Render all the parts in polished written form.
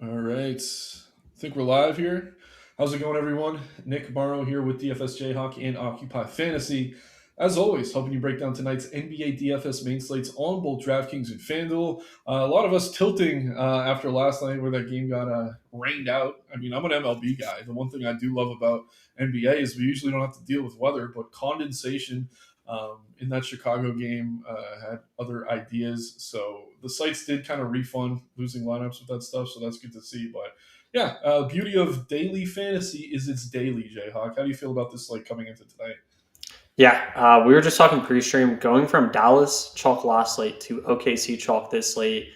All right. I think we're live here. How's it going, everyone? Nick Marro here with DFS Jayhawk and Occupy Fantasy. As always, helping you break down tonight's NBA DFS main slates on both DraftKings and FanDuel. A lot of us tilting after last night where that game got rained out. I mean, I'm an MLB guy. The one thing I do love about NBA is we usually don't have to deal with weather, but condensation in that Chicago game had other ideas. So the sites did kind of refund losing lineups with that stuff. So that's good to see. But yeah, beauty of daily fantasy is it's daily, Jayhawk. How do you feel about this slate coming into tonight? Yeah, we were just talking pre-stream, going from Dallas chalk last slate to OKC chalk this slate.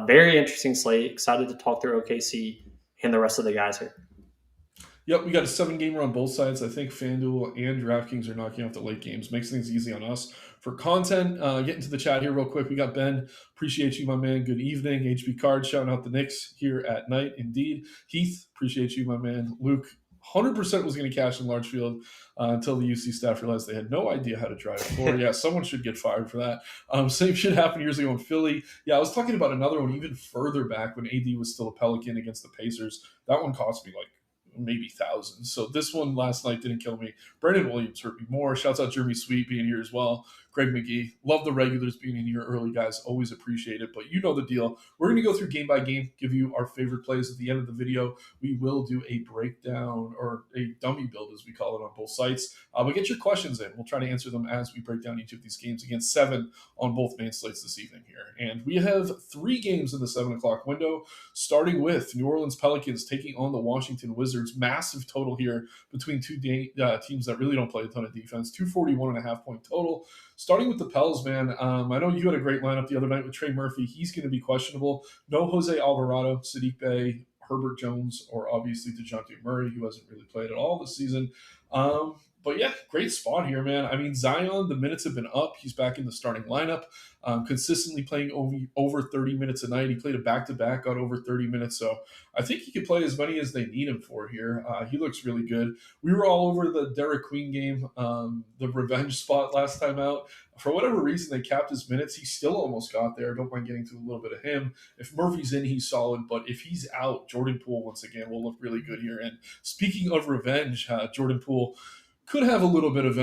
Very interesting slate. Excited to talk through OKC and the rest of the guys here. Yep, we got a 7 gamer on both sides. I think FanDuel and DraftKings are knocking off the late games. Makes things easy on us. For content, get into the chat here real quick. We got Ben. Appreciate you, my man. Good evening. HB Card shouting out the Knicks here at night. Indeed. Heath, appreciate you, my man. Luke, 100% was going to cash in large field until the UC staff realized they had no idea how to drive a floor. Yeah, someone should get fired for that. Same shit happened years ago in Philly. Yeah, I was talking about another one even further back when AD was still a Pelican against the Pacers. That one cost me like maybe thousands. So this one last night didn't kill me. Brandon Williams hurt me more. Shouts out Jeremy Sweet being here as well. Greg McGee. Love the regulars being in here early, guys. Always appreciate it. But you know the deal. We're going to go through game by game, give you our favorite plays at the end of the video. We will do a breakdown or a dummy build, as we call it, on both sites. But get your questions in. We'll try to answer them as we break down each of these games against 7 on both main slates this evening here. And we have 3 games in the 7 o'clock window, starting with New Orleans Pelicans taking on the Washington Wizards. Massive total here between two teams that really don't play a ton of defense. 241.5 point total. Starting with the Pels, man, I know you had a great lineup the other night with Trey Murphy. He's going to be questionable. No Jose Alvarado, Sadiq Bey, Herbert Jones, or obviously DeJounte Murray, who hasn't really played at all this season. But yeah, great spot here, man. I mean, Zion, the minutes have been up. He's back in the starting lineup, consistently playing over 30 minutes a night. He played a back-to-back, got over 30 minutes. So I think he could play as many as they need him for here. He looks really good. We were all over the Derek Queen game, the revenge spot last time out. For whatever reason, they capped his minutes. He still almost got there. Don't mind getting to a little bit of him. If Murphy's in, he's solid. But if he's out, Jordan Poole, once again, will look really good here. And speaking of revenge, Jordan Poole could have a little bit of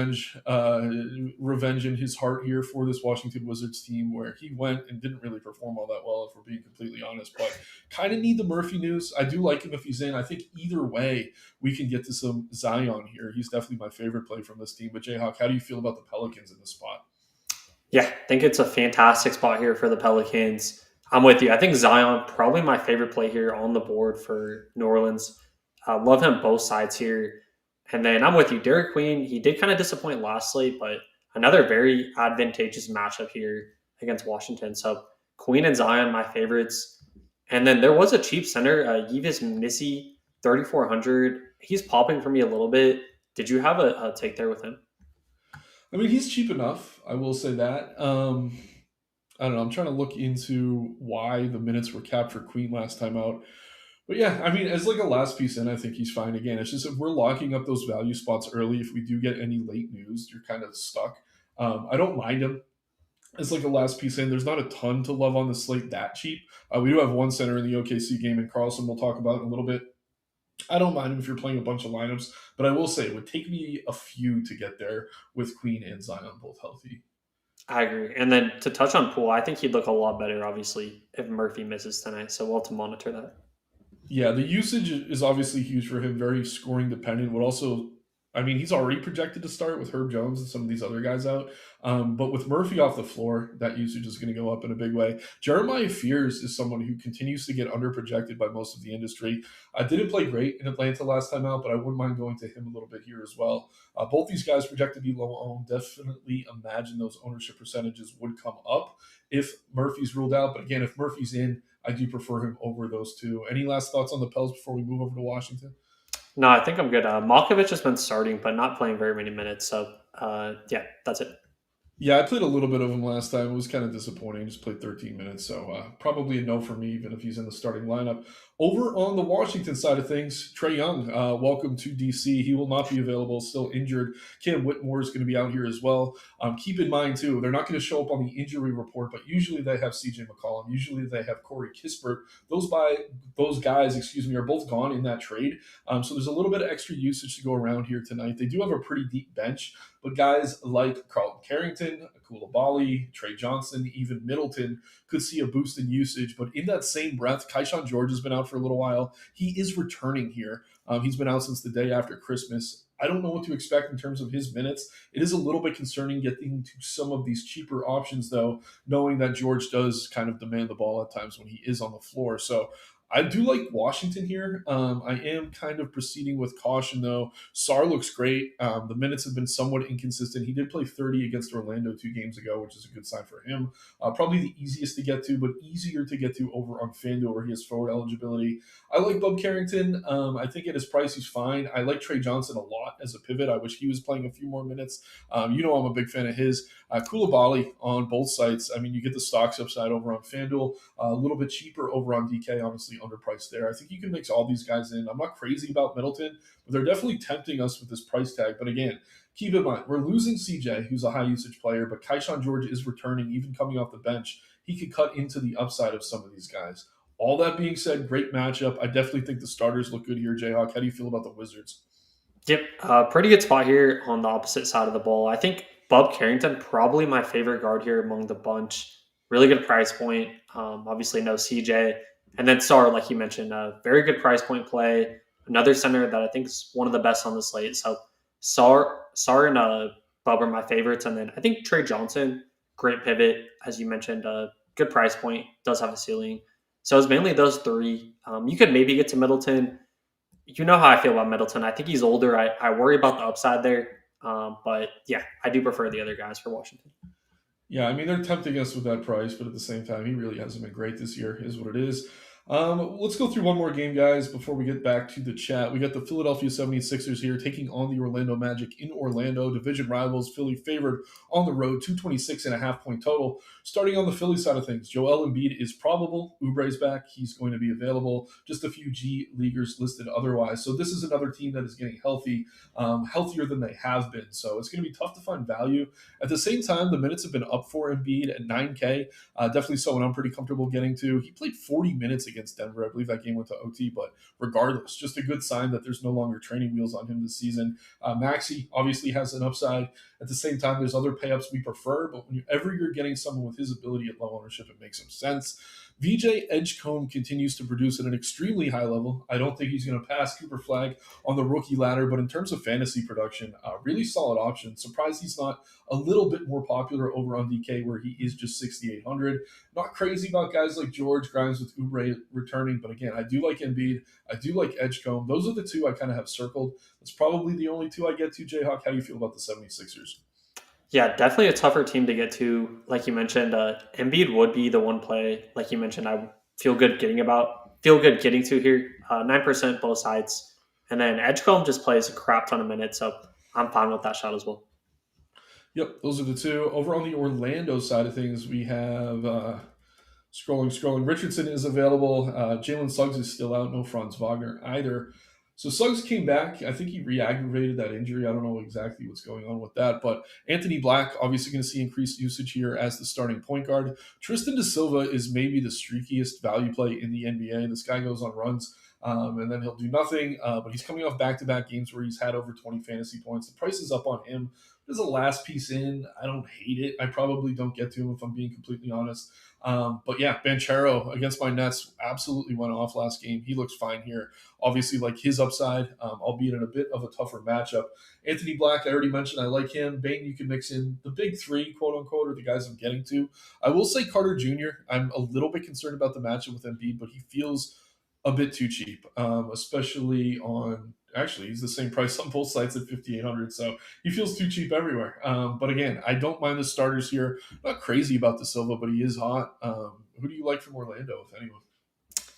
revenge in his heart here for this Washington Wizards team, where he went and didn't really perform all that well, if we're being completely honest. But kind of need the Murphy news. I do like him if he's in. I think either way, we can get to some Zion here. He's definitely my favorite play from this team. But Jayhawk, how do you feel about the Pelicans in this spot? Yeah, I think it's a fantastic spot here for the Pelicans. I'm with you. I think Zion, probably my favorite play here on the board for New Orleans. Love him both sides here. And then I'm with you. Derek Queen, he did kind of disappoint last slate, but another very advantageous matchup here against Washington. So Queen and Zion, my favorites. And then there was a cheap center, Yves Missy, 3,400. He's popping for me a little bit. Did you have a take there with him? I mean, he's cheap enough. I will say that. I don't know. I'm trying to look into why the minutes were capped for Queen last time out. But yeah, I mean, as like a last piece in, I think he's fine. Again, it's just if we're locking up those value spots early, if we do get any late news, you're kind of stuck. I don't mind him as like a last piece in. There's not a ton to love on the slate that cheap. We do have one center in the OKC game, and Carlson we'll talk about in a little bit. I don't mind him if you're playing a bunch of lineups, but I will say it would take me a few to get there with Queen and Zion both healthy. I agree. And then to touch on Poole, I think he'd look a lot better, obviously, if Murphy misses tonight. So we'll have to monitor that. Yeah, the usage is obviously huge for him, very scoring dependent. Would also, I mean, he's already projected to start with Herb Jones and some of these other guys out. But with Murphy off the floor, that usage is going to go up in a big way. Jeremiah Fears is someone who continues to get underprojected by most of the industry. Didn't play great in Atlanta last time out, but I wouldn't mind going to him a little bit here as well. Both these guys project to be low owned. Definitely imagine those ownership percentages would come up if Murphy's ruled out. But again, if Murphy's in, I do prefer him over those two. Any last thoughts on the Pels before we move over to Washington? No, I think I'm good. Malkovich has been starting, but not playing very many minutes. So, yeah, that's it. Yeah, I played a little bit of him last time. It was kind of disappointing. Just played 13 minutes, so probably a no for me, even if he's in the starting lineup. Over on the Washington side of things, Trae Young, welcome to DC. He will not be available, still injured. Cam Whitmore is going to be out here as well. Keep in mind, too, they're not going to show up on the injury report, but usually they have CJ McCollum. Usually they have Corey Kispert. Those guys, are both gone in that trade. So there's a little bit of extra usage to go around here tonight. They do have a pretty deep bench, but guys like Carlton Carrington, Koulibaly, Trey Johnson, even Middleton could see a boost in usage. But in that same breath, Keyshawn George has been out for a little while. He is returning here. He's been out since the day after Christmas. I don't know what to expect in terms of his minutes. It is a little bit concerning getting to some of these cheaper options, though, knowing that George does kind of demand the ball at times when he is on the floor. So I do like Washington here. I am kind of proceeding with caution, though. Sarr looks great. The minutes have been somewhat inconsistent. He did play 30 against Orlando 2 games ago, which is a good sign for him. Probably the easiest to get to, but easier to get to over on FanDuel where he has forward eligibility. I like Bub Carrington. I think at his price, he's fine. I like Trey Johnson a lot as a pivot. I wish he was playing a few more minutes. I'm a big fan of his. Koulibaly on both sites. I mean, you get the stocks upside over on FanDuel, a little bit cheaper over on DK, honestly, underpriced there. I think you can mix all these guys in. I'm not crazy about Middleton, but they're definitely tempting us with this price tag. But again, keep in mind, we're losing CJ, who's a high usage player, but Keyshawn George is returning, even coming off the bench. He could cut into the upside of some of these guys. All that being said, great matchup. I definitely think the starters look good here, Jayhawk. How do you feel about the Wizards? Yep, pretty good spot here on the opposite side of the ball. I think Bub Carrington, probably my favorite guard here among the bunch. Really good price point. Obviously, no CJ. And then Sarr, like you mentioned, a very good price point play. Another center that I think is one of the best on the slate. So Sarr and Bub are my favorites. And then I think Trey Johnson, great pivot, as you mentioned, good price point, does have a ceiling. So it's mainly those three. You could maybe get to Middleton. You know how I feel about Middleton. I think he's older. I worry about the upside there. But yeah, I do prefer the other guys for Washington. Yeah, I mean, they're tempting us with that price, but at the same time, he really hasn't been great this year, is what it is. Let's go through one more game, guys, before we get back to the chat. We got the Philadelphia 76ers here taking on the Orlando Magic in Orlando. Division rivals, Philly favored on the road, 226.5 point total. Starting on the Philly side of things, Joel Embiid is probable. Oubre's back. He's going to be available. Just a few G Leaguers listed otherwise. So this is another team that is getting healthy, healthier than they have been. So it's going to be tough to find value. At the same time, the minutes have been up for Embiid at 9K. Definitely someone I'm pretty comfortable getting to. He played 40 minutes against Denver. I believe that game went to OT, but regardless, just a good sign that there's no longer training wheels on him this season. Maxey obviously has an upside. At the same time, there's other payups we prefer, but whenever you're getting someone with his ability at low ownership, it makes some sense. VJ Edgecombe continues to produce at an extremely high level. I don't think he's going to pass Cooper Flag on the rookie ladder, but in terms of fantasy production, really solid option. Surprised he's not a little bit more popular over on DK where he is just 6,800. Not crazy about guys like George Grimes with Oubre returning, but again, I do like Embiid. I do like Edgecombe. Those are the two I kind of have circled. That's probably the only two I get to. Jayhawk, how do you feel about the 76ers? Yeah, definitely a tougher team to get to. Like you mentioned, Embiid would be the one play. Like you mentioned, I feel good getting to here. 9% both sides, and then Edgecombe just plays a crap ton of minutes, so I'm fine with that shot as well. Yep, those are the two. Over on the Orlando side of things, we have scrolling. Richardson is available. Jalen Suggs is still out. No Franz Wagner either. So Suggs came back. I think he re-aggravated that injury. I don't know exactly what's going on with that. But Anthony Black, obviously going to see increased usage here as the starting point guard. Tristan da Silva is maybe the streakiest value play in the NBA. This guy goes on runs. And then he'll do nothing. But he's coming off back-to-back games where he's had over 20 fantasy points. The price is up on him. There's a last piece in. I don't hate it. I probably don't get to him if I'm being completely honest. But yeah, Banchero against my Nets absolutely went off last game. He looks fine here. Obviously, like his upside, albeit in a bit of a tougher matchup. Anthony Black, I already mentioned, I like him. Bain, you can mix in the big three, quote unquote, or the guys I'm getting to. I will say Carter Jr. I'm a little bit concerned about the matchup with Embiid, but he feels a bit too cheap, especially on. Actually, he's the same price on both sides at 5,800, so he feels too cheap everywhere. But again, I don't mind the starters here. Not crazy about the Silva, but he is hot. Who do you like from Orlando, if anyone?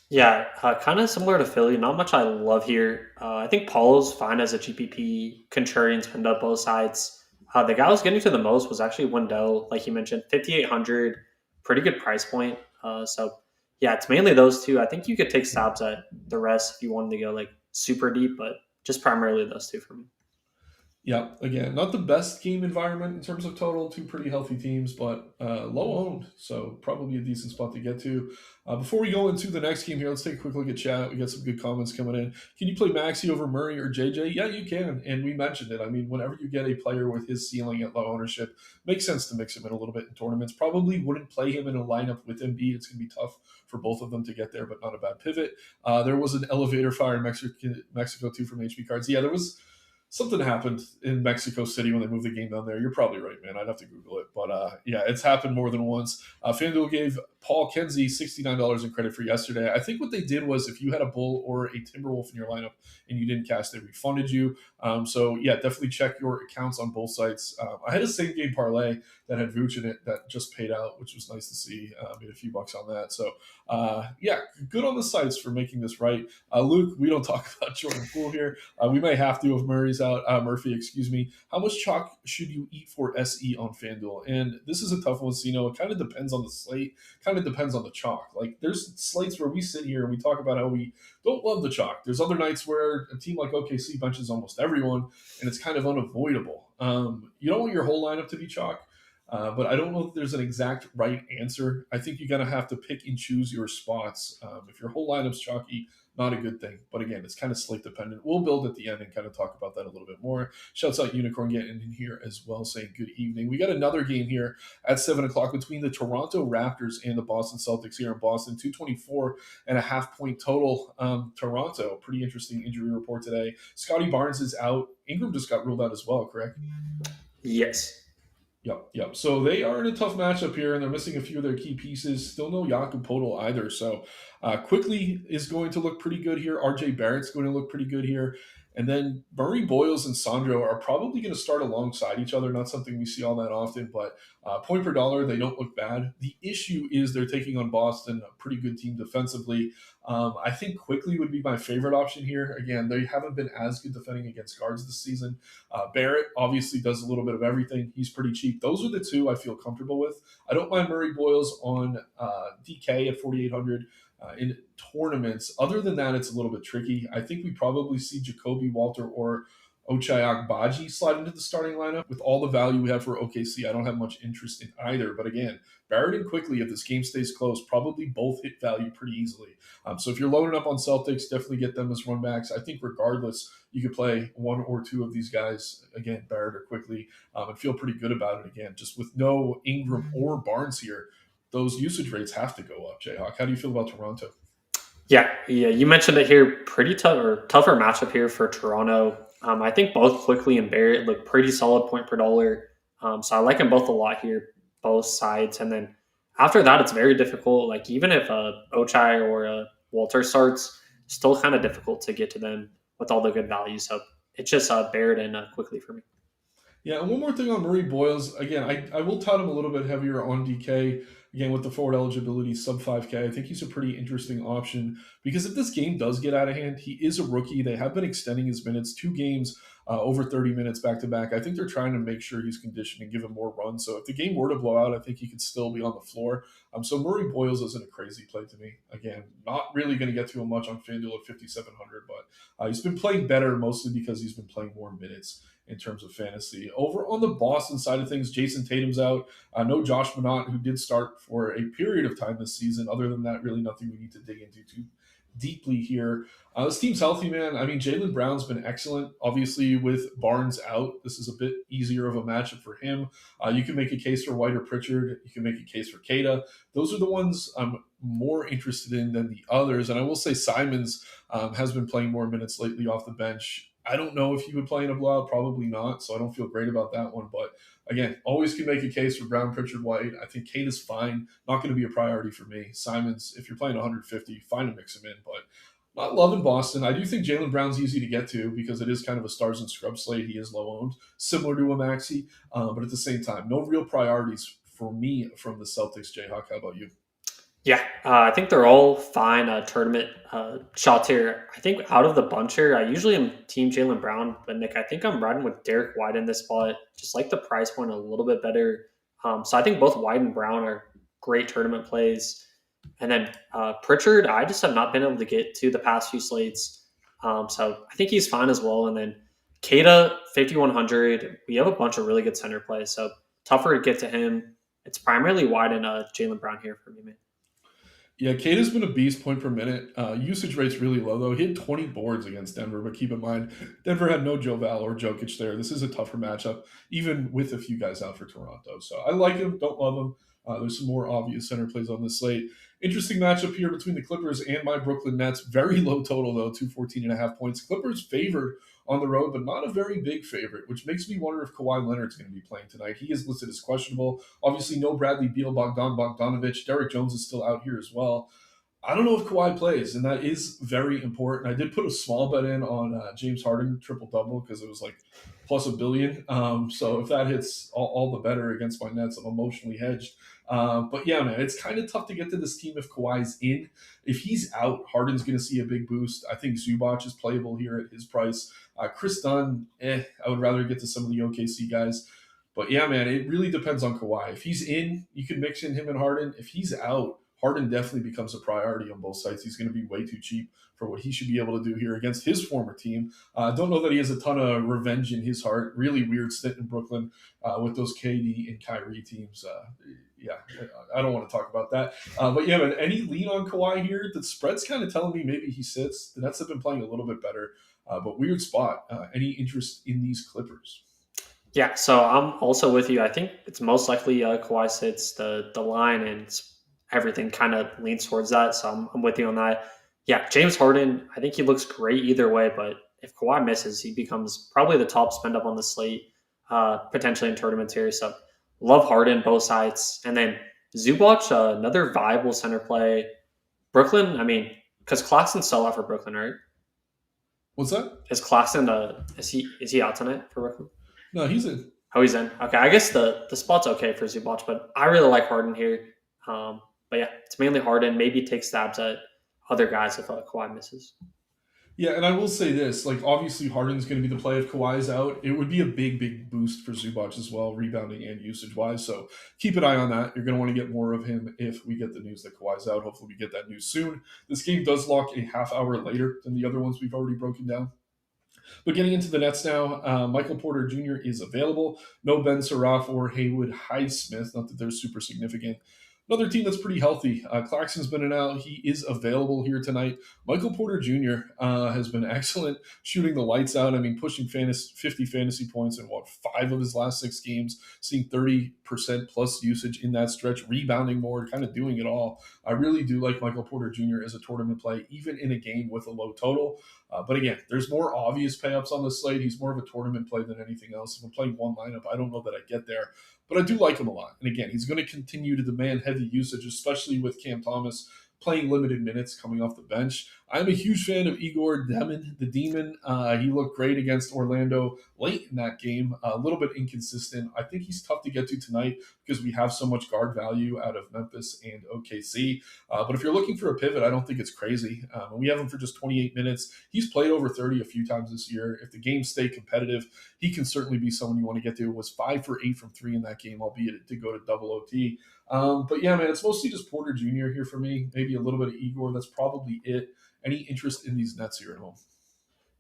Yeah, kind of similar to Philly. Not much I love here. I think Paulo's fine as a GPP. Contrarians end up both sides. The guy I was getting to the most was actually Wendell, like you mentioned, 5,800, pretty good price point. So Yeah, it's mainly those two. I think you could take stabs at the rest if you wanted to go like super deep, but just primarily those two for me. Yeah, again, not the best game environment in terms of total. Two pretty healthy teams, but low owned, so probably a decent spot to get to. Before we go into the next game here, let's take a quick look at chat. We got some good comments coming in. Can you play Maxi over Murray or JJ? Yeah, you can, and we mentioned it. I mean, whenever you get a player with his ceiling at low ownership, makes sense to mix him in a little bit in tournaments. Probably wouldn't play him in a lineup with Embiid. It's going to be tough for both of them to get there, but not a bad pivot. There was an elevator fire in Mexico too from HB Cards. Yeah, there was something happened in Mexico City when they moved the game down there. You're probably right, man. I'd have to Google it. But yeah, it's happened more than once. FanDuel gave Paul Kenzie $69 in credit for yesterday. I think what they did was if you had a Bull or a Timberwolf in your lineup and you didn't cast, they refunded you. So yeah, definitely check your accounts on both sites. I had a same game parlay that had Vooch in it that just paid out, which was nice to see. Made a few bucks on that. So yeah, good on the sites for making this right. Luke, we don't talk about Jordan Poole here. We may have to if Murray's out. Murphy, excuse me. How much chalk should you eat for SE on FanDuel? And this is a tough one, so it kind of depends on the slate. Kind of depends on the chalk. Like there's slates where we sit here and we talk about how we don't love the chalk. There's other nights where a team like OKC benches almost everyone, and it's kind of unavoidable. You don't want your whole lineup to be chalk. But I don't know if there's an exact right answer. I think you're going to have to pick and choose your spots. If your whole lineup's chalky, not a good thing. But again, it's kind of slate dependent. We'll build at the end and kind of talk about that a little bit more. Shouts out Unicorn getting in here as well, saying good evening. We got another game here at 7 o'clock between the Toronto Raptors and the Boston Celtics here in Boston. 224.5 point total. Toronto, pretty interesting injury report today. Scotty Barnes is out. Ingram just got ruled out as well, correct? Yes. Yep. So they are in a tough matchup here, and they're missing a few of their key pieces. Still no Jakob Podol either. So Quickly is going to look pretty good here. RJ Barrett's going to look pretty good here. And then Murray Boyles and Sandro are probably going to start alongside each other. Not something we see all that often, but point per dollar, they don't look bad. The issue is they're taking on Boston, a pretty good team defensively. I think Quickly would be my favorite option here. Again, they haven't been as good defending against guards this season. Barrett obviously does a little bit of everything. He's pretty cheap. Those are the two I feel comfortable with. I don't mind Murray Boyles on DK at 4,800. In tournaments. Other than that, it's a little bit tricky. I think we probably see Jacoby Walter or Ochai Agbaji slide into the starting lineup. With all the value we have for OKC, I don't have much interest in either. But again, Barrett and Quickly, if this game stays close, probably both hit value pretty easily. So if you're loading up on Celtics, definitely get them as run backs. I think regardless, you could play one or two of these guys, again, Barrett or Quickly, and feel pretty good about it. Again, just with no Ingram or Barnes here, those usage rates have to go up. Jayhawk, how do you feel about Toronto? Yeah. You mentioned it here. Pretty tough or tougher matchup here for Toronto. I think both Quickly and Barrett look pretty solid point per dollar. So I like them both a lot here, both sides. And then after that, it's very difficult. Like even if Ochai or Walter starts, still kind of difficult to get to them with all the good value. So it's just Barrett and Quickly for me. Yeah, and one more thing on Murray Boyles. Again, I will tout him a little bit heavier on DK. Again, with the forward eligibility sub 5K, I think he's a pretty interesting option because if this game does get out of hand, he is a rookie. They have been extending his minutes, 2 games over 30 minutes back to back. I think they're trying to make sure he's conditioned and give him more runs. So if the game were to blow out, I think he could still be on the floor. So Murray Boyles isn't a crazy play to me. Again, not really going to get to him much on FanDuel at 5,700, but he's been playing better mostly because he's been playing more minutes in terms of fantasy. Over on the Boston side of things, Jason Tatum's out. No Josh Minott, who did start for a period of time this season. Other than that, really nothing we need to dig into too deeply here. This team's healthy, man. I mean, Jaylen Brown's been excellent. Obviously, with Barnes out, this is a bit easier of a matchup for him. You can make a case for White or Pritchard. You can make a case for Keita. Those are the ones I'm more interested in than the others. And I will say Simons has been playing more minutes lately off the bench. I don't know if he would play in a blowout. Probably not. So I don't feel great about that one. But again, always can make a case for Brown, Pritchard, White. I think Kate is fine. Not going to be a priority for me. Simons, if you're playing 150, fine to mix him in. But not loving Boston. I do think Jaylen Brown's easy to get to because it is kind of a stars and scrubs slate. He is low owned, similar to a Maxi. But at the same time, no real priorities for me from the Celtics. Jayhawk, how about you? Yeah, I think they're all fine tournament shots here. I think out of the bunch here, I usually am team Jaylen Brown, but Nick, I think I'm riding with Derek White in this spot. Just like the price point a little bit better. So I think both White and Brown are great tournament plays. And then Pritchard, I just have not been able to get to the past few slates. So I think he's fine as well. And then Kata, 5,100. We have a bunch of really good center plays. So tougher to get to him. It's primarily wide and Jaylen Brown here for me, man. Yeah, Cade has been a beast point per minute. Usage rate's really low, though. He had 20 boards against Denver, but keep in mind, Denver had no Joe Val or Jokic there. This is a tougher matchup, even with a few guys out for Toronto. So I like him, don't love him. There's some more obvious center plays on this slate. Interesting matchup here between the Clippers and my Brooklyn Nets. Very low total, though, 214.5 points. Clippers favored on the road, but not a very big favorite, which makes me wonder if Kawhi Leonard's going to be playing tonight. He is listed as questionable. Obviously, no Bradley Beal, Bogdanovich. Derek Jones is still out here as well. I don't know if Kawhi plays, and that is very important. I did put a small bet in on James Harden triple double because it was like plus $1 billion. So if that hits, all the better against my Nets. I'm emotionally hedged. But yeah, man, it's kind of tough to get to this team if Kawhi's in. If he's out, Harden's going to see a big boost. I think Zubac is playable here at his price. Chris Dunn, I would rather get to some of the OKC guys. But yeah, man, it really depends on Kawhi. If he's in, you can mix in him and Harden. If he's out, Harden definitely becomes a priority on both sides. He's going to be way too cheap for what he should be able to do here against his former team. I don't know that he has a ton of revenge in his heart. Really weird stint in Brooklyn with those KD and Kyrie teams. Yeah, I don't want to talk about that. But yeah, man, any lean on Kawhi here? The spread's kind of telling me maybe he sits. The Nets have been playing a little bit better, but weird spot. Any interest in these Clippers? Yeah, so I'm also with you. I think it's most likely Kawhi sits the line, and everything kind of leans towards that. So I'm with you on that. Yeah, James Harden, I think he looks great either way. But if Kawhi misses, he becomes probably the top spend up on the slate, potentially in tournaments here. So love Harden both sides, and then Zubac, another viable center play. Brooklyn, I mean, because Claxton's still out for Brooklyn, right? What's that? Is Claxton is he out tonight for Brooklyn? No, he's in. Oh, he's in. Okay, I guess the spot's okay for Zubac, but I really like Harden here. But yeah, it's mainly Harden. Maybe take stabs at other guys if Kawhi misses. Yeah, and I will say this: like, obviously, Harden's going to be the play if Kawhi's out. It would be a big, big boost for Zubac as well, rebounding and usage wise. So keep an eye on that. You're going to want to get more of him if we get the news that Kawhi's out. Hopefully, we get that news soon. This game does lock a half hour later than the other ones we've already broken down. But getting into the Nets now, Michael Porter Jr. is available. No Ben Saraf or Haywood Highsmith. Not that they're super significant. Another team that's pretty healthy. Claxton's been in and out. He is available here tonight. Michael Porter Jr. Has been excellent, shooting the lights out. I mean, pushing 50 fantasy points in, 5 of his last 6 games, seeing 30% plus usage in that stretch, rebounding more, kind of doing it all. I really do like Michael Porter Jr. as a tournament play, even in a game with a low total. But again, there's more obvious payups on the slate. He's more of a tournament play than anything else. If I'm playing one lineup, I don't know that I get there. But I do like him a lot. And again, he's going to continue to demand heavy usage, especially with Cam Thomas playing limited minutes coming off the bench. I'm a huge fan of Igor Demon, the Demon. He looked great against Orlando late in that game, a little bit inconsistent. I think he's tough to get to tonight because we have so much guard value out of Memphis and OKC. But if you're looking for a pivot, I don't think it's crazy. We have him for just 28 minutes. He's played over 30 a few times this year. If the games stay competitive, he can certainly be someone you want to get to. It was 5 for 8 from 3 in that game, albeit it did go to double OT. But yeah, man, it's mostly just Porter Jr. here for me. Maybe a little bit of Igor. That's probably it. Any interest in these Nets here at home?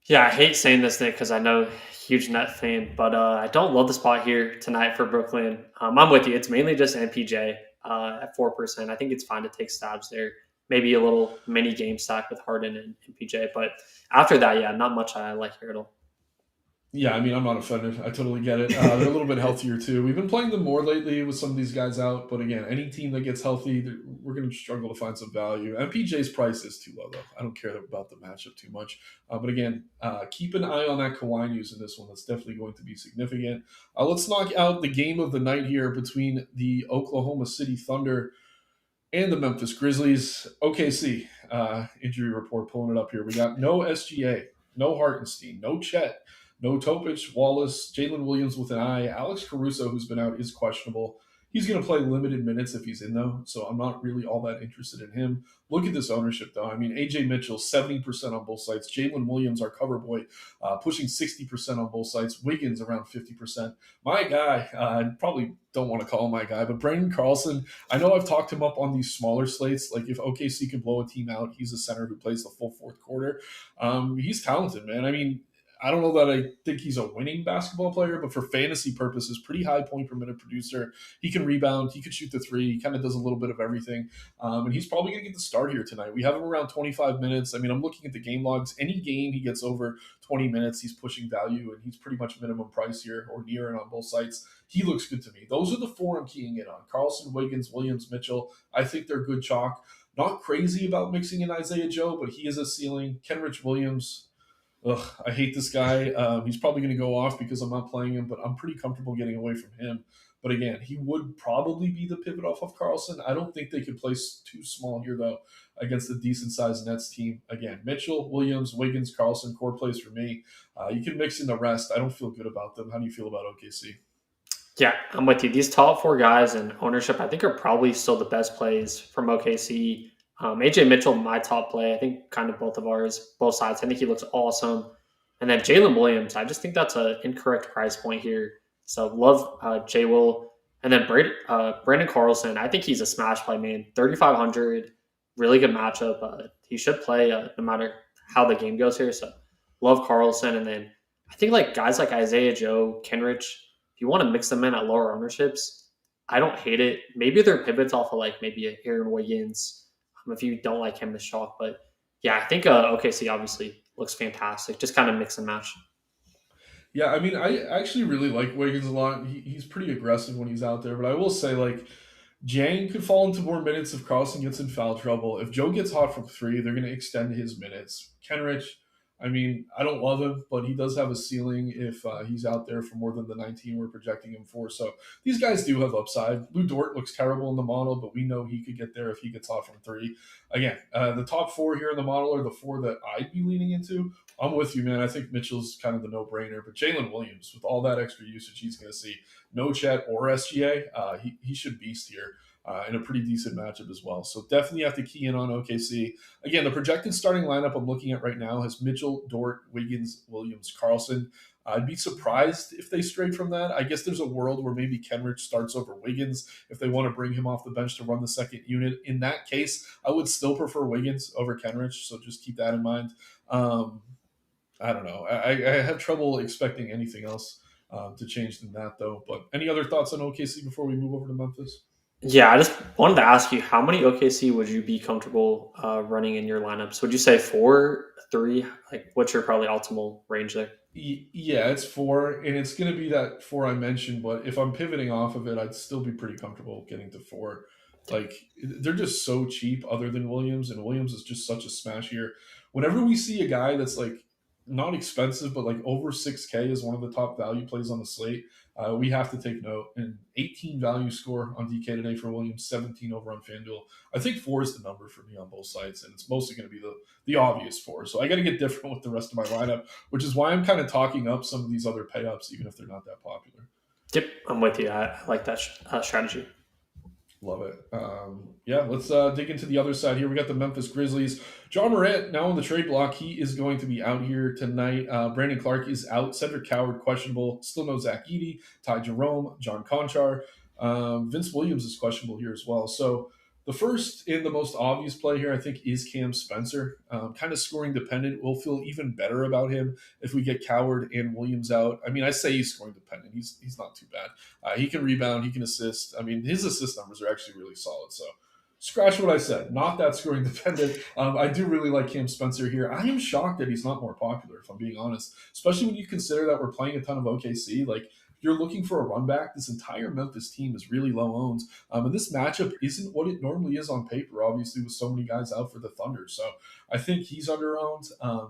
Yeah, I hate saying this, Nick, because I know huge net fan, but I don't love the spot here tonight for Brooklyn. I'm with you. It's mainly just MPJ at 4%. I think it's fine to take stabs there. Maybe a little mini game stack with Harden and MPJ, but after that, yeah, not much I like here at all. Yeah, I mean, I'm not offended. I totally get it. They're a little bit healthier too. We've been playing them more lately with some of these guys out, but again, any team that gets healthy, we're going to struggle to find some value. MPJ's price is too low, though. I don't care about the matchup too much. But again, keep an eye on that Kawhi news in this one. That's definitely going to be significant. Let's knock out the game of the night here between the Oklahoma City Thunder and the Memphis Grizzlies. OKC injury report, pulling it up here. We got no SGA, no Hartenstein, no Chet. No Topic, Wallace, Jalen Williams with an eye. Alex Caruso, who's been out, is questionable. He's going to play limited minutes if he's in, though, so I'm not really all that interested in him. Look at this ownership, though. I mean, A.J. Mitchell, 70% on both sides. Jalen Williams, our cover boy, pushing 60% on both sides. Wiggins around 50%. My guy, I probably don't want to call him my guy, but Brandon Carlson, I know I've talked him up on these smaller slates. Like if OKC can blow a team out, he's a center who plays the full fourth quarter. He's talented, man. I mean, I don't know that I think he's a winning basketball player, but for fantasy purposes, pretty high point per minute producer. He can rebound. He can shoot the three. He kind of does a little bit of everything. And he's probably going to get the start here tonight. We have him around 25 minutes. I mean, I'm looking at the game logs. Any game he gets over 20 minutes, he's pushing value, and he's pretty much minimum price here or near it on both sides. He looks good to me. Those are the four I'm keying in on. Carlson, Wiggins, Williams, Mitchell. I think they're good chalk. Not crazy about mixing in Isaiah Joe, but he is a ceiling. Kenrich Williams, ugh, I hate this guy. He's probably going to go off because I'm not playing him, but I'm pretty comfortable getting away from him. But again, he would probably be the pivot off of Carlson. I don't think they could place too small here, though, against a decent-sized Nets team. Again, Mitchell, Williams, Wiggins, Carlson, core plays for me. You can mix in the rest. I don't feel good about them. How do you feel about OKC? Yeah, I'm with you. These top four guys in ownership, I think, are probably still the best plays from OKC. AJ Mitchell, my top play. I think kind of both of ours, both sides. I think he looks awesome. And then Jalen Williams, I just think that's an incorrect price point here. So love J. Will. And then Brandon Carlson, I think he's a smash play, man. 3,500, really good matchup. He should play no matter how the game goes here. So love Carlson. And then I think like guys like Isaiah Joe, Kenrich, if you want to mix them in at lower ownerships, I don't hate it. Maybe they're pivots off of like maybe a Aaron Wiggins if you don't like him as chalk. But yeah, I think OKC obviously looks fantastic. Just kind of mix and match. Yeah, I mean, I actually really like Wiggins a lot. He's pretty aggressive when he's out there, but I will say, like, Jang could fall into more minutes if Carlson gets in foul trouble. If Joe gets hot from three, they're going to extend his minutes. Kenrich, I mean, I don't love him, but he does have a ceiling if he's out there for more than the 19 we're projecting him for. So these guys do have upside. Lou Dort looks terrible in the model, but we know he could get there if he gets hot from three. Again, the top four here in the model are the four that I'd be leaning into. I'm with you, man. I think Mitchell's kind of the no-brainer, but Jalen Williams, with all that extra usage he's going to see, no Chet or SGA, he should beast here in a pretty decent matchup as well. So definitely have to key in on OKC. Again, the projected starting lineup I'm looking at right now has Mitchell, Dort, Wiggins, Williams, Carlson. I'd be surprised if they strayed from that. I guess there's a world where maybe Kenrich starts over Wiggins if they want to bring him off the bench to run the second unit. In that case, I would still prefer Wiggins over Kenrich, so just keep that in mind. I don't know. I have trouble expecting anything else to change than that, though. But any other thoughts on OKC before we move over to Memphis? Yeah, I just wanted to ask you, how many OKC would you be comfortable running in your lineups? Would you say 4, 3? Like, what's your probably optimal range there? Yeah, it's 4, and it's going to be that 4 I mentioned. But if I'm pivoting off of it, I'd still be pretty comfortable getting to 4. Like, they're just so cheap other than Williams, and Williams is just such a smash here. Whenever we see a guy that's like not expensive, but like over 6K is one of the top value plays on the slate, we have to take note. And 18 value score on DK today for Williams, 17 over on FanDuel. I think 4 is the number for me on both sides, and it's mostly going to be the obvious 4. So I got to get different with the rest of my lineup, which is why I'm kind of talking up some of these other pay-ups, even if they're not that popular. Yep, I'm with you. I like that strategy. Love it. Yeah, let's dig into the other side here. We got the Memphis Grizzlies. John Morant now on the trade block. He is going to be out here tonight. Brandon Clark is out. Cedric Coward questionable. Still no Zach Edey. Ty Jerome. John Conchar. Vince Williams is questionable here as well. So the first and the most obvious play here, I think, is Cam Spencer. Kind of scoring dependent. We'll feel even better about him if we get Coward and Williams out. I mean, I say he's scoring dependent. He's not too bad. He can rebound. He can assist. I mean, his assist numbers are actually really solid. So scratch what I said. Not that scoring dependent. I do really like Cam Spencer here. I am shocked that he's not more popular, if I'm being honest, especially when you consider that we're playing a ton of OKC. Like, you're looking for a run back, this entire Memphis team is really low owned. And this matchup isn't what it normally is on paper, obviously, with so many guys out for the Thunder. So I think he's under owned.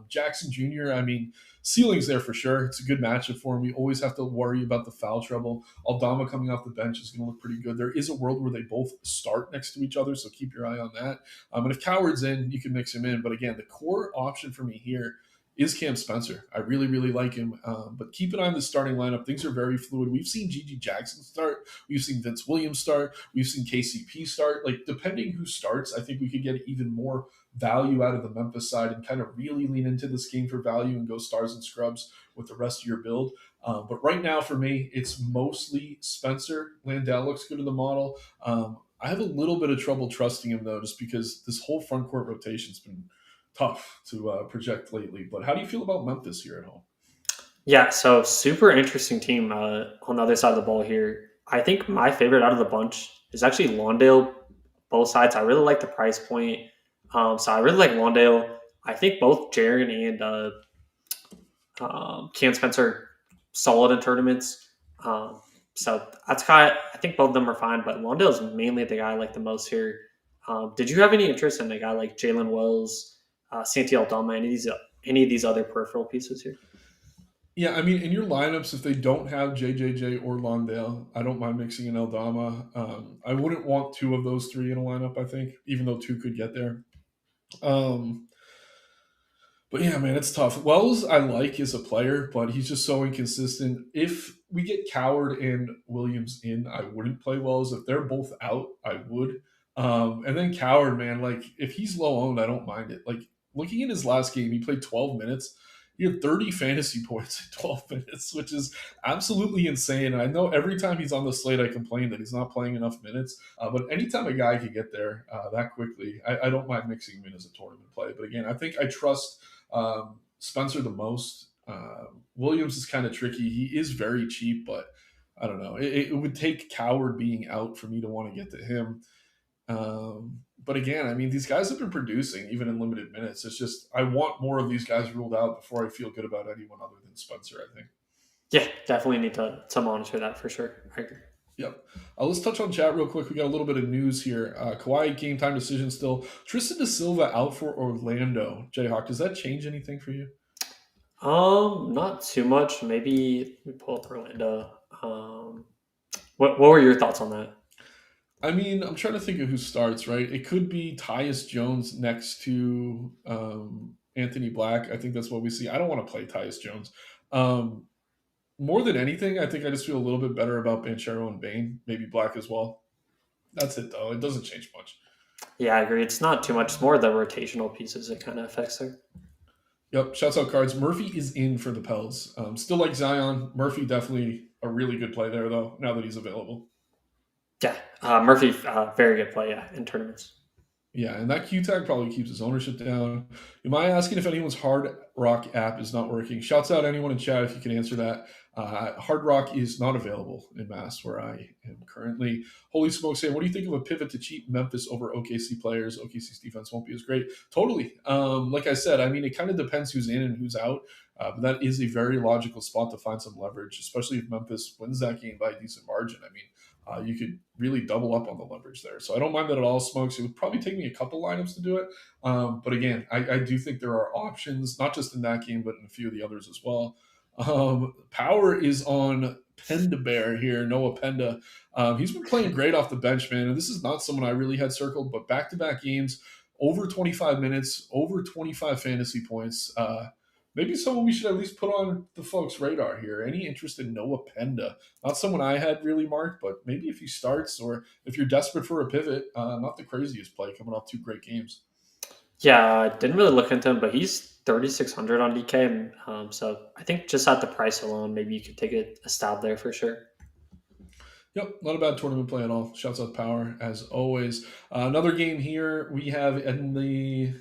Jackson Jr., I mean, ceiling's there for sure. It's a good matchup for him. We always have to worry about the foul trouble. Aldama coming off the bench is going to look pretty good. There is a world where they both start next to each other, so keep your eye on that. And if Coward's in, you can mix him in. But again, the core option for me here is Cam Spencer. I really, really like him. But keep an eye on the starting lineup. Things are very fluid. We've seen Gigi Jackson start. We've seen Vince Williams start. We've seen KCP start. Like, depending who starts, I think we could get even more value out of the Memphis side and kind of really lean into this game for value and go stars and scrubs with the rest of your build. But right now, for me, it's mostly Spencer. Landell looks good in the model. I have a little bit of trouble trusting him, though, just because this whole front court rotation's been tough to project lately. But how do you feel about Memphis here at home? Yeah, so super interesting team on the other side of the ball here. I think my favorite out of the bunch is actually Lawndale. Both sides, I really like the price point. So I really like Lawndale. I think both Jaren and Cam Spencer solid in tournaments. So that's kind of, I think both of them are fine, but Lawndale is mainly the guy I like the most here. Did you have any interest in a guy like Jalen Wells, Santi Aldama, any of these other peripheral pieces here? Yeah, I mean, in your lineups, if they don't have JJJ or Londale, I don't mind mixing in Eldama. I wouldn't want two of those three in a lineup, I think, even though two could get there. Um, but yeah, man, it's tough. Wells, I like as a player, but he's just so inconsistent. If we get Coward and Williams in, I wouldn't play Wells. If they're both out, I would. And then Coward, man, like if he's low owned, I don't mind it. Like looking at his last game, he played 12 minutes. He had 30 fantasy points in 12 minutes, which is absolutely insane. And I know every time he's on the slate, I complain that he's not playing enough minutes. But anytime a guy can get there that quickly, I don't mind mixing him in as a tournament play. But again, I think I trust Spencer the most. Williams is kind of tricky. He is very cheap, but I don't know. It would take Coward being out for me to want to get to him. But again, I mean, these guys have been producing even in limited minutes. It's just I want more of these guys ruled out before I feel good about anyone other than Spencer, I think. Yeah, definitely need to monitor that for sure. I agree. Yep. Let's touch on chat real quick. We got a little bit of news here. Kawhi game time decision still. Tristan da Silva out for Orlando. Jayhawk, does that change anything for you? Not too much. Maybe we pull up Orlando. What were your thoughts on that? I mean, I'm trying to think of who starts, right? It could be Tyus Jones next to Anthony Black. I think that's what we see. I don't want to play Tyus Jones. More than anything, I think I just feel a little bit better about Banchero and Bane, maybe Black as well. That's it, though. It doesn't change much. Yeah, I agree. It's not too much. It's more the rotational pieces it kind of affects there. Yep. Shouts out cards. Murphy is in for the Pels. Still like Zion. Murphy definitely a really good play there, though, now that he's available. Yeah, Murphy, very good play, yeah, in tournaments. Yeah, and that Q tag probably keeps his ownership down. Am I asking if anyone's Hard Rock app is not working? Shouts out anyone in chat if you can answer that. Hard Rock is not available in Mass where I am currently. Holy smokes, saying, what do you think of a pivot to cheap Memphis over OKC players? OKC's defense won't be as great. Totally. Like I said, I mean, it kind of depends who's in and who's out. But that is a very logical spot to find some leverage, especially if Memphis wins that game by a decent margin. I mean, you could really double up on the leverage there. So I don't mind that at all, Smokes. It would probably take me a couple lineups to do it. But again, I do think there are options, not just in that game, but in a few of the others as well. Power is on Penda Bear here, Noah Penda. He's been playing great off the bench, man. And this is not someone I really had circled, but back-to-back games, over 25 minutes, over 25 fantasy points. Maybe someone we should at least put on the folks' radar here. Any interest in Noah Penda? Not someone I had really marked, but maybe if he starts or if you're desperate for a pivot, not the craziest play coming off two great games. Yeah, I didn't really look into him, but he's 3,600 on DK. So I think just at the price alone, maybe you could take a stab there for sure. Yep, not a bad tournament play at all. Shouts out Power, as always. Another game here we have in the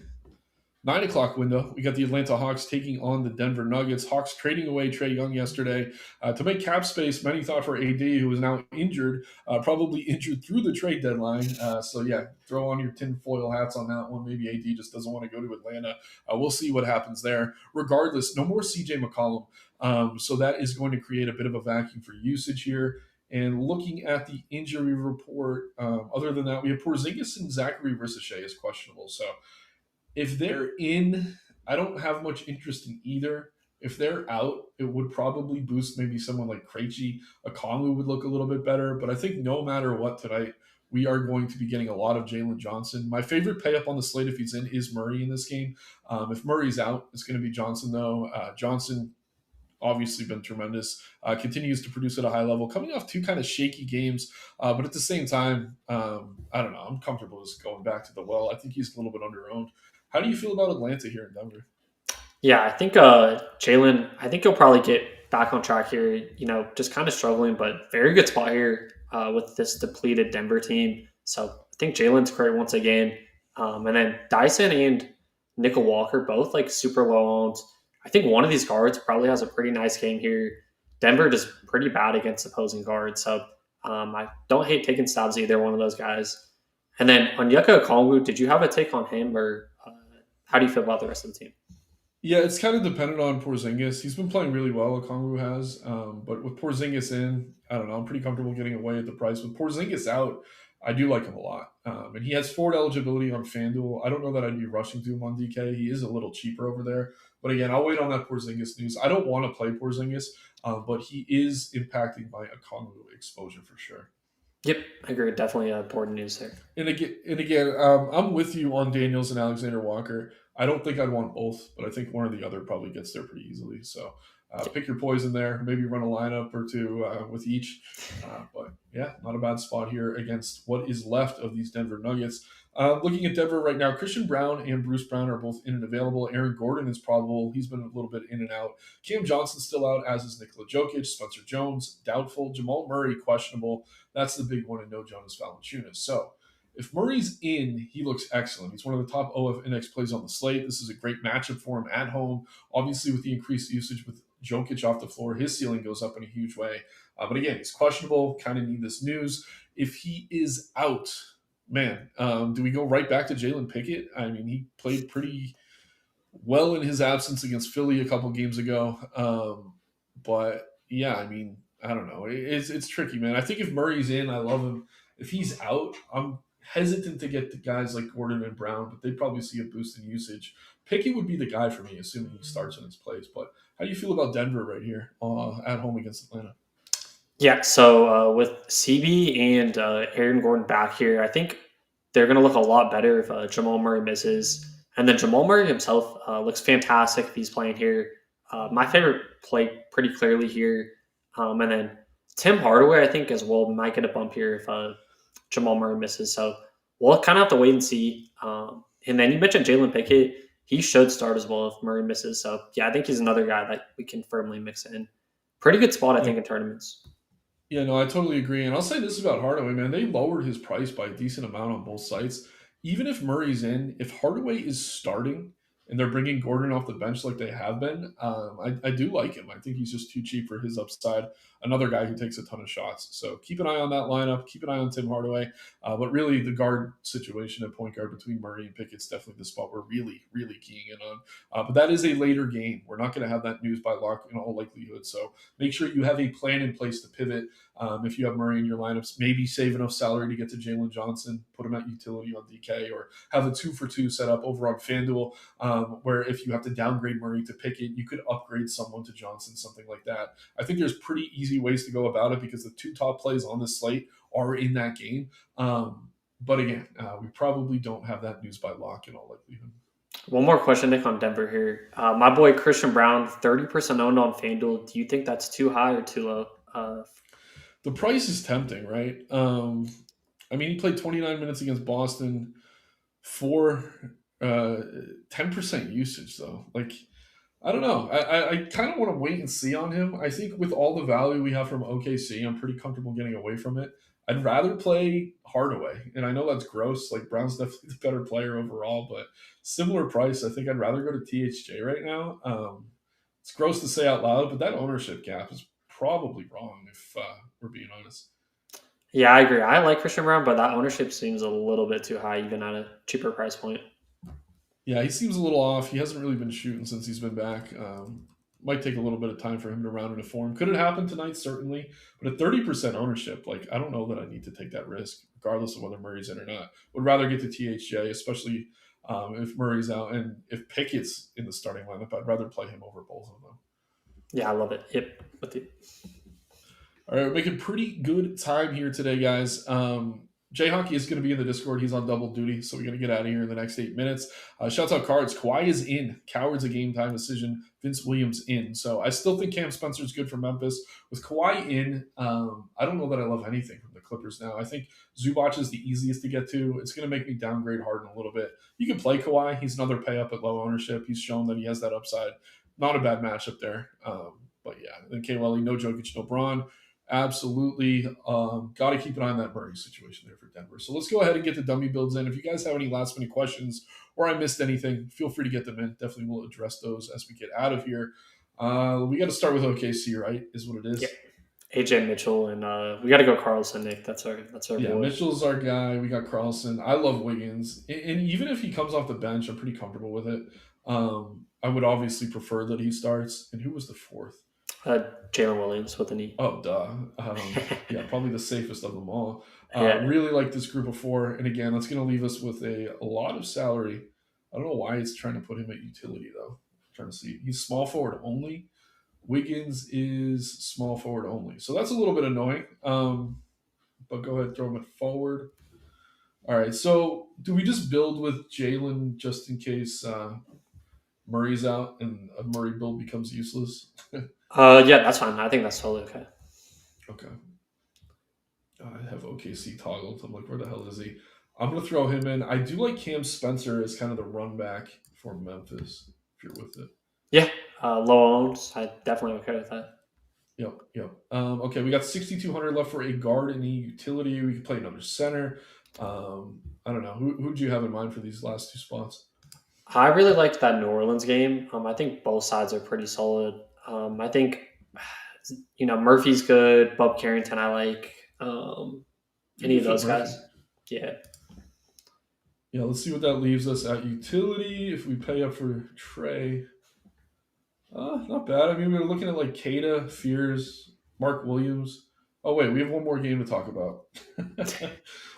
9 o'clock window. We got the Atlanta Hawks taking on the Denver Nuggets. Hawks trading away Trae Young yesterday to make cap space. Many thought for AD, who is now injured, probably injured through the trade deadline. So yeah, throw on your tinfoil hats on that one. Maybe AD just doesn't want to go to Atlanta. We'll see what happens there. Regardless, no more CJ McCollum. So that is going to create a bit of a vacuum for usage here. And looking at the injury report, other than that, we have Porzingis and Zachary Ricochet is questionable. So if they're in, I don't have much interest in either. If they're out, it would probably boost maybe someone like Krejci. Okongwu would look a little bit better. But I think no matter what tonight, we are going to be getting a lot of Jalen Johnson. My favorite pay up on the slate if he's in is Murray in this game. If Murray's out, it's going to be Johnson, though. Johnson obviously been tremendous. Continues to produce at a high level, coming off two kind of shaky games, but at the same time, I don't know. I'm comfortable just going back to the well. I think he's a little bit underowned. How do you feel about Atlanta here in Denver? Yeah, I think Jalen. I think he'll probably get back on track here. Just kind of struggling, but very good spot here with this depleted Denver team. So I think Jalen's great once again, and then Dyson and Nickel Walker both like super low owned. I think one of these guards probably has a pretty nice game here. Denver just pretty bad against opposing guards, so I don't hate taking stabs either one of those guys. And then on Yucca Okongwu, did you have a take on him, or how do you feel about the rest of the team? Yeah, it's kind of dependent on Porzingis. He's been playing really well, Okongwu has. But with Porzingis in, I don't know. I'm pretty comfortable getting away at the price. With Porzingis out, I do like him a lot. And he has forward eligibility on FanDuel. I don't know that I'd be rushing to him on DK. He is a little cheaper over there. But again, I'll wait on that Porzingis news. I don't want to play Porzingis, but he is impacting my Okongwu exposure for sure. Yep, I agree. Definitely important news there. And again, I'm with you on Daniels and Alexander Walker. I don't think I'd want both, but I think one or the other probably gets there pretty easily. So pick your poison there. Maybe run a lineup or two with each. But yeah, not a bad spot here against what is left of these Denver Nuggets. Looking at Denver right now, Christian Brown and Bruce Brown are both in and available. Aaron Gordon is probable. He's been a little bit in and out. Cam Johnson's still out, as is Nikola Jokic. Spencer Jones, doubtful. Jamal Murray, questionable. That's the big one, and no Jonas Valanciunas. So if Murray's in, he looks excellent. He's one of the top OFNX plays on the slate. This is a great matchup for him at home. Obviously, with the increased usage with Jokic off the floor, his ceiling goes up in a huge way. But again, he's questionable. Kind of need this news. If he is out, man, do we go right back to Jalen Pickett? I mean, he played pretty well in his absence against Philly a couple games ago. But yeah, I mean, I don't know. It's tricky, man. I think if Murray's in, I love him. If he's out, I'm hesitant to get the guys like Gordon and Brown, but they'd probably see a boost in usage. Pickett would be the guy for me, assuming he starts in his place. But how do you feel about Denver right here at home against Atlanta? Yeah, so with CB and Aaron Gordon back here, I think they're going to look a lot better if Jamal Murray misses. And then Jamal Murray himself looks fantastic if he's playing here. My favorite play pretty clearly here. And then Tim Hardaway, I think, as well, might get a bump here if Jamal Murray misses. So we'll kind of have to wait and see. And then you mentioned Jalen Pickett. He should start as well if Murray misses. So, yeah, I think he's another guy that we can firmly mix in. Pretty good spot, I think, in tournaments. Yeah, no, I totally agree. And I'll say this about Hardaway, man. They lowered his price by a decent amount on both sites. Even if Murray's in, if Hardaway is starting and they're bringing Gordon off the bench like they have been, I do like him. I think he's just too cheap for his upside. Another guy who takes a ton of shots. So keep an eye on that lineup. Keep an eye on Tim Hardaway. But really, the guard situation at point guard between Murray and Pickett's definitely the spot we're really, really keying in on. But that is a later game. We're not going to have that news by lock in all likelihood. So make sure you have a plan in place to pivot. If you have Murray in your lineups, maybe save enough salary to get to Jalen Johnson, put him at utility on DK, or have a 2-for-2 set up over on FanDuel, where if you have to downgrade Murray to Pickett, you could upgrade someone to Johnson, something like that. I think there's pretty easy ways to go about it because the two top plays on this slate are in that game. But again, we probably don't have that news by lock in all likelihood. One more question, Nick, on Denver here. My boy Christian Brown, 30% owned on FanDuel. Do you think that's too high or too low? The price is tempting, right? I mean, he played 29 minutes against Boston for 10% usage, though. Like, I don't know. I kind of want to wait and see on him. I think with all the value we have from OKC, I'm pretty comfortable getting away from it. I'd rather play Hardaway, and I know that's gross. Like, Brown's definitely the better player overall, but similar price. I think I'd rather go to THJ right now. It's gross to say out loud, but that ownership gap is probably wrong if we're being honest. Yeah, I agree. I like Christian Brown, but that ownership seems a little bit too high, even at a cheaper price point. Yeah, he seems a little off. He hasn't really been shooting since he's been back. Might take a little bit of time for him to round into form. Could it happen tonight? Certainly. But at 30% ownership, like, I don't know that I need to take that risk, regardless of whether Murray's in or not. Would rather get to THJ, especially if Murray's out. And if Pickett's in the starting lineup, I'd rather play him over both of them. Yeah, I love it. Yep, with you. All right, we're making pretty good time here today, guys. Jay Hockey is going to be in the Discord. He's on double duty, so we're going to get out of here in the next 8 minutes. Shouts out cards. Kawhi is in. Coward's a game time decision. Vince Williams in. So I still think Cam Spencer is good for Memphis. With Kawhi in, I don't know that I love anything from the Clippers now. I think Zubac is the easiest to get to. It's going to make me downgrade Harden a little bit. You can play Kawhi. He's another pay up at low ownership. He's shown that he has that upside. Not a bad matchup there. But yeah, then K-Welly, no Jokic, no Braun. Absolutely. Got to keep an eye on that Murray situation there for Denver. So let's go ahead and get the dummy builds in. If you guys have any last minute questions or I missed anything, feel free to get them in. Definitely will address those as we get out of here. We got to start with OKC, right? Is what it is. Yeah. AJ Mitchell and we got to go Carlson, Nick. That's our Yeah, boy. Mitchell's our guy. We got Carlson. I love Wiggins, and even if he comes off the bench, I'm pretty comfortable with it. I would obviously prefer that he starts. And who was the fourth? Jalen Williams with a knee. Oh, duh. Yeah, probably the safest of them all. Yeah. Really like this group of four. And again, that's going to leave us with a lot of salary. I don't know why it's trying to put him at utility, though. I'm trying to see. He's small forward only. Wiggins is small forward only. So that's a little bit annoying. But go ahead, throw him at forward. All right. So do we just build with Jalen just in case Murray's out and a Murray build becomes useless? Yeah, that's fine. I think that's totally okay. Okay. I have OKC toggled. I'm like, where the hell is he? I'm going to throw him in. I do like Cam Spencer as kind of the run back for Memphis, if you're with it. Yeah, low owns. I definitely okay with that. Yep. Okay, we got 6,200 left for a guard and a utility. We could play another center. I don't know. Who do you have in mind for these last two spots? I really liked that New Orleans game. I think both sides are pretty solid. I think, Murphy's good. Bob Carrington, I like. Any of those guys. Yeah. Yeah, let's see what that leaves us at utility. If we pay up for Trey, not bad. I mean, we were looking at like Kada, Fears, Mark Williams. Oh, wait, we have one more game to talk about.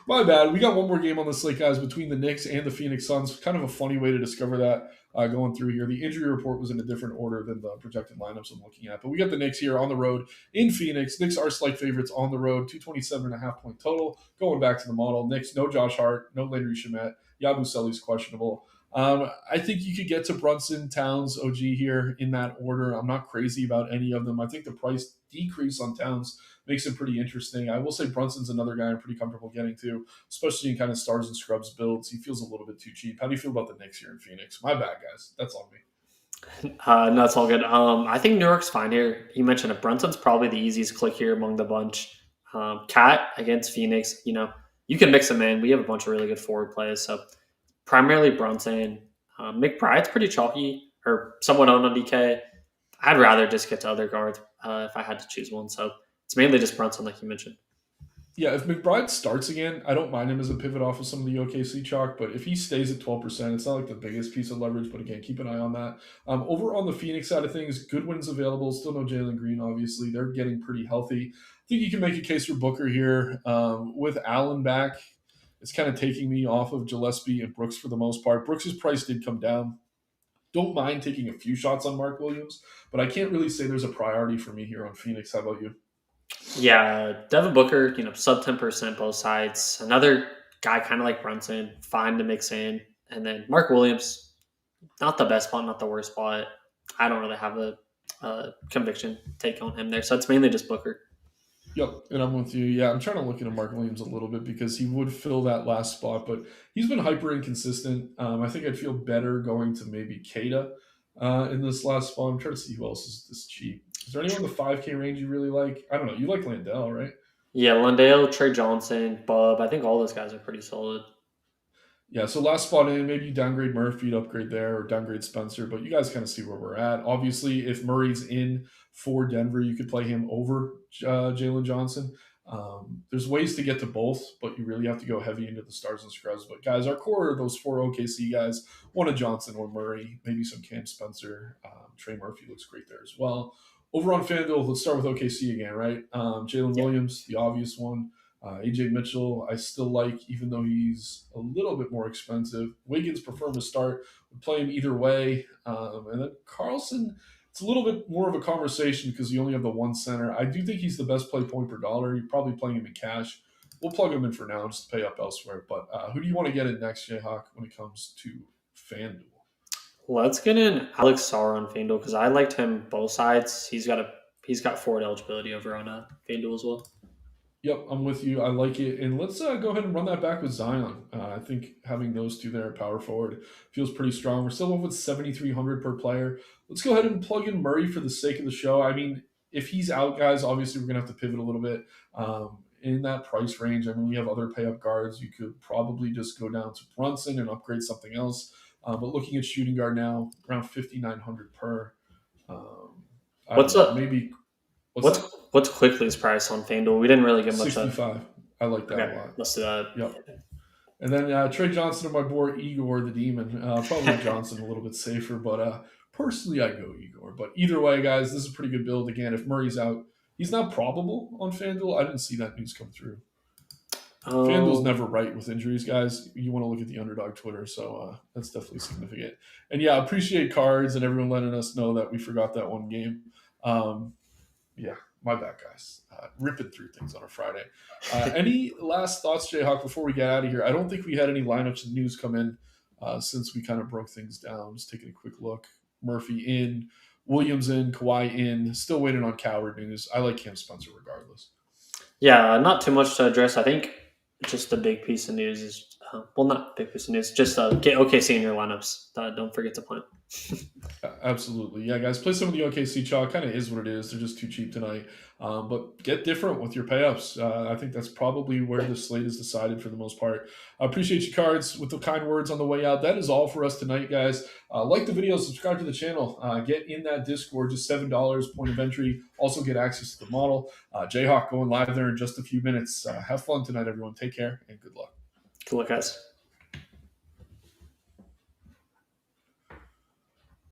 My bad. We got one more game on the slate, guys, between the Knicks and the Phoenix Suns. Kind of a funny way to discover that going through here. The injury report was in a different order than the projected lineups I'm looking at. But we got the Knicks here on the road in Phoenix. Knicks are slight favorites on the road, 227.5 point total. Going back to the model, Knicks, no Josh Hart, no Landry Shamet. Yabusele's questionable. I think you could get to Brunson, Towns, OG here in that order. I'm not crazy about any of them. I think the price decrease on Towns makes it pretty interesting. I will say Brunson's another guy I'm pretty comfortable getting to, especially in kind of stars and scrubs builds. He feels a little bit too cheap. How do you feel about the Knicks here in Phoenix? My bad, guys. That's on me. No, it's all good. I think New York's fine here. You mentioned it. Brunson's probably the easiest click here among the bunch. Cat against Phoenix, you can mix them in. We have a bunch of really good forward plays. So primarily Brunson. McBride's pretty chalky or somewhat owned on DK. I'd rather just get to other guards if I had to choose one. So it's mainly just Brunson, like you mentioned. Yeah, if McBride starts again, I don't mind him as a pivot off of some of the OKC chalk, but if he stays at 12%, it's not like the biggest piece of leverage, but again, keep an eye on that. Over on the Phoenix side of things, Goodwin's available. Still no Jalen Green, obviously. They're getting pretty healthy. I think you can make a case for Booker here. With Allen back, it's kind of taking me off of Gillespie and Brooks for the most part. Brooks' price did come down. Don't mind taking a few shots on Mark Williams, but I can't really say there's a priority for me here on Phoenix. How about you? Yeah, Devin Booker, sub 10% both sides. Another guy kind of like Brunson, fine to mix in. And then Mark Williams, not the best spot, not the worst spot. I don't really have a conviction take on him there. So it's mainly just Booker. Yep, and I'm with you. Yeah, I'm trying to look into Mark Williams a little bit because he would fill that last spot, but he's been hyper inconsistent. I think I'd feel better going to maybe Kada in this last spot. I'm trying to see who else is this cheap. Is there anyone in the 5K range you really like? I don't know. You like Landale, right? Yeah, Landale, Trey Johnson, Bub. I think all those guys are pretty solid. Yeah, so last spot in, maybe you downgrade Murphy to upgrade there or downgrade Spencer, but you guys kind of see where we're at. Obviously, if Murray's in for Denver, you could play him over Jalen Johnson. There's ways to get to both, but you really have to go heavy into the stars and scrubs. But guys, our core are those four OKC guys. One a Johnson or Murray, maybe some Cam Spencer. Trey Murphy looks great there as well. Over on FanDuel, let's start with OKC again, right? Jalen Williams, the obvious one. AJ Mitchell, I still like, even though he's a little bit more expensive. Wiggins prefer him to start. Would play him either way. And then Carlson, it's a little bit more of a conversation because you only have the one center. I do think he's the best play point per dollar. You're probably playing him in cash. we'll plug him in for now just to pay up elsewhere. But who do you want to get in next, Jayhawk, when it comes to FanDuel? Let's get in Alex Sarr on FanDuel because I liked him both sides. He's got forward eligibility over on FanDuel as well. Yep, I'm with you. I like it. And let's go ahead and run that back with Zion. I think having those two there at power forward feels pretty strong. We're still with 7,300 per player. Let's go ahead and plug in Murray for the sake of the show. I mean, if he's out, guys, obviously we're going to have to pivot a little bit. In that price range, I mean, we have other pay-up guards. You could probably just go down to Brunson and upgrade something else. But looking at shooting guard now, around 5,900 per. What's up? Maybe What's Quickly's price on FanDuel? We didn't really get much. 65. I like that a lot. Let's do that. Yep. And then Trey Johnson on my board, Igor the Demon. Probably Johnson a little bit safer, but personally I go Igor. But either way, guys, this is a pretty good build. Again, if Murray's out, he's not probable on FanDuel. I didn't see that news come through. FanDuel's never right with injuries, guys. You want to look at the underdog Twitter, so that's definitely significant. And yeah, appreciate cards and everyone letting us know that we forgot that one game. Yeah, my bad, guys. Ripping through things on a Friday. Any last thoughts, Jayhawk, before we get out of here? I don't think we had any lineups and news come in since we kind of broke things down. Just taking a quick look. Murphy in, Williams in, Kawhi in. Still waiting on Coward news. I like Cam Spencer regardless. Yeah, not too much to address. I think just the big piece of news is, not big piece of news, just get OKC in your lineups. Don't forget to play. Absolutely. Yeah, guys, play some of the OKC chalk. Kind of is what it is. They're just too cheap tonight. But get different with your payups. I think that's probably where the slate is decided for the most part. I appreciate you, cards, with the kind words on the way out. That is all for us tonight, guys. Like the video, subscribe to the channel. Get in that Discord, just $7 point of entry. Also get access to the model. Jayhawk going live there in just a few minutes. Have fun tonight, everyone. Take care and good luck. Good luck, guys.